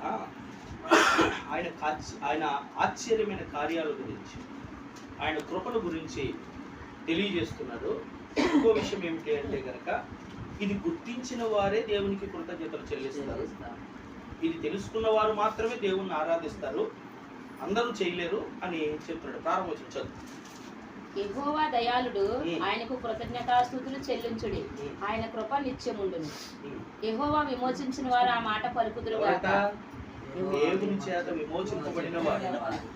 ఆ, ఆయన ఆశ్చర్యమైన కార్యాల గురించి, ఆయన కృపల గురించి తెలియజేస్తున్నాడు. ఇంకో విషయం ఏమిటి అంటే కనుక, ఇది గుర్తించిన వారే దేవునికి కృతజ్ఞతలు చెల్లిస్తారు. ఇది తెలుసుకున్న వారు మాత్రమే దేవుణ్ణి ఆరాధిస్తారు, అందరూ చేయలేరు అని చెప్తున్నాడు. ప్రారంభించదు. యెహోవా దయాళుడు, ఆయనకు కృతజ్ఞతాస్తుతులు చెల్లించుడి, ఆయన కృప నిత్యముండును. యెహోవా విమోచించిన వారు ఆ మాట పలుకుదురు గాక. దేవుని చేత విమోచింపబడిన వారు,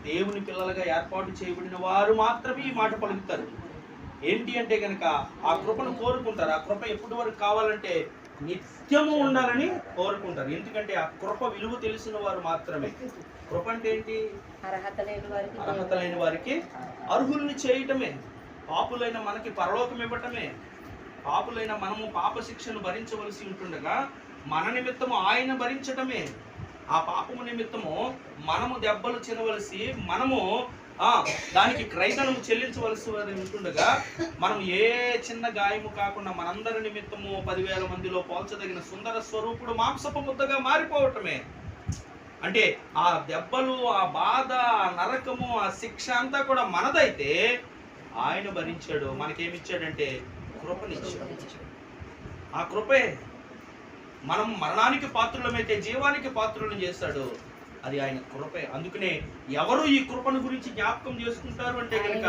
దేవుని పిల్లలుగా ఏర్పాటు చేయబడిన వారు మాత్రమే ఈ మాట పలుకుతారు. ఏంటి అంటే కనుక ఆ కృపను కోరుకుంటారు. ఆ కృప ఎప్పటి వరకు కావాలంటే నిత్యము ఉండాలని కోరుకుంటారు. ఎందుకంటే ఆ కృప విలువ తెలిసిన వారు మాత్రమే. కృప అంటే ఏంటి? అర్హత లేని వారికి అర్హుల్ని చేయటమే. పాపులైన మనకి పరలోకం ఇవ్వటమే. పాపులైన మనము పాప శిక్షను భరించవలసి ఉంటుండగా మన నిమిత్తము ఆయన భరించటమే. ఆ పాపము నిమిత్తము మనము దెబ్బలు తినవలసి, మనము దానికి క్రైదనము చెల్లించవలసి ఉంటుండగా మనం ఏ చిన్న గాయము కాకుండా మనందరి నిమిత్తము 10,000 మందిలో పోల్చదగిన సుందర స్వరూపుడు మాంసపు ముద్దగా మారిపోవటమే. అంటే ఆ దెబ్బలు, ఆ బాధ, ఆ నరకము, ఆ శిక్ష అంతా కూడా మనదైతే ఆయన భరించాడు. మనకేమిచ్చాడంటే కృపనిచ్చాడు. ఆ కృపే మనం మరణానికి పాత్రులమైతే జీవానికి పాత్రులను చేస్తాడు. అది ఆయన కృపే. అందుకనే ఎవరు ఈ కృపను గురించి జ్ఞాపకం చేసుకుంటారు అంటే కనుక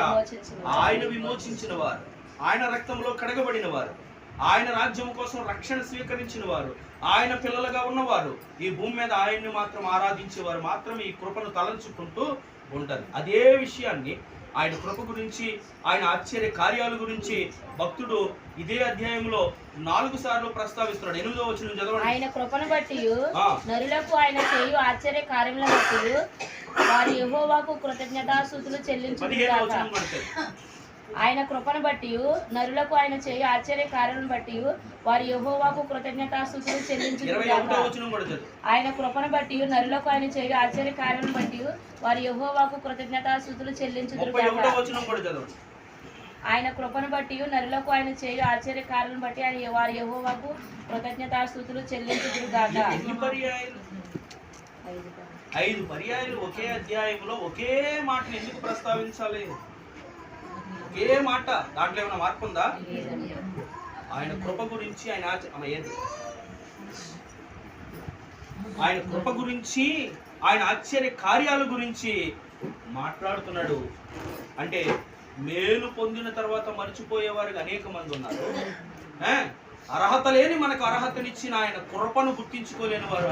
ఆయన విమోచించిన వారు, ఆయన రక్తంలో కడగబడిన వారు, ఆయన రాజ్యం కోసం రక్షణ స్వీకరించిన వారు, ఆయన పిల్లలుగా ఉన్నవారు, ఈ భూమి మీద ఆయన్ని మాత్రం ఆరాధించేవారు మాత్రమే ఈ కృపను తలంచుకుంటూ ఉంటారు. అదే విషయాన్ని ఆయన కృప గురించి, ఆయన ఆశ్చర్య కార్యాల గురించి భక్తుడు ఇదే అధ్యాయంలో 4 సార్లు ప్రస్తావిస్తున్నాడు. 8వ వచనం చదవండి. ఆయన కృపను బట్టి నరులకు ఆయన చేయు ఆశ్చర్య కార్యములను బట్టి వారు యెహోవాకు కృతజ్ఞతాస్తుతులు చెల్లించుదురుగాక. ఆయన కృపను బట్టి నరులకు ఆయన చేయు ఆశ్చర్య కార్యములను బట్టి వారు యెహోవాకు కృతజ్ఞతాస్తుతులు చెల్లించుదురుగాక. ఆయన కృపను బట్టి నరులకు ఆయన చేయు ఆశ్చర్య కార్యములను బట్టి వారు యెహోవాకు కృతజ్ఞతాస్తుతులు చెల్లించుదురుగాక. ఆయన కృపను బట్టి నరులకు ఆయన చేయు ఆశ్చర్య కార్యాలను బట్టి ఆయన వారు యెహోవాకు కృతజ్ఞతాస్తుతులు చెల్లించుదురుగాక. 5 పర్యాయాలు ఒకే అధ్యాయంలో ఒకే మాటను ఎందుకు ప్రస్తావించాలి? ఒకే మాట, దాంట్లో ఏమైనా మార్పు ఉందా? ఆయన కృప గురించి, ఆయన కృప గురించి, ఆయన ఆశ్చర్య కార్యాల గురించి మాట్లాడుతున్నాడు. అంటే మేలు పొందిన తర్వాత మర్చిపోయేవారికి అనేక మంది ఉన్నారు. అర్హత లేని మనకు అర్హతనిచ్చిన ఆయన కృపను గుర్తించుకోలేని వారు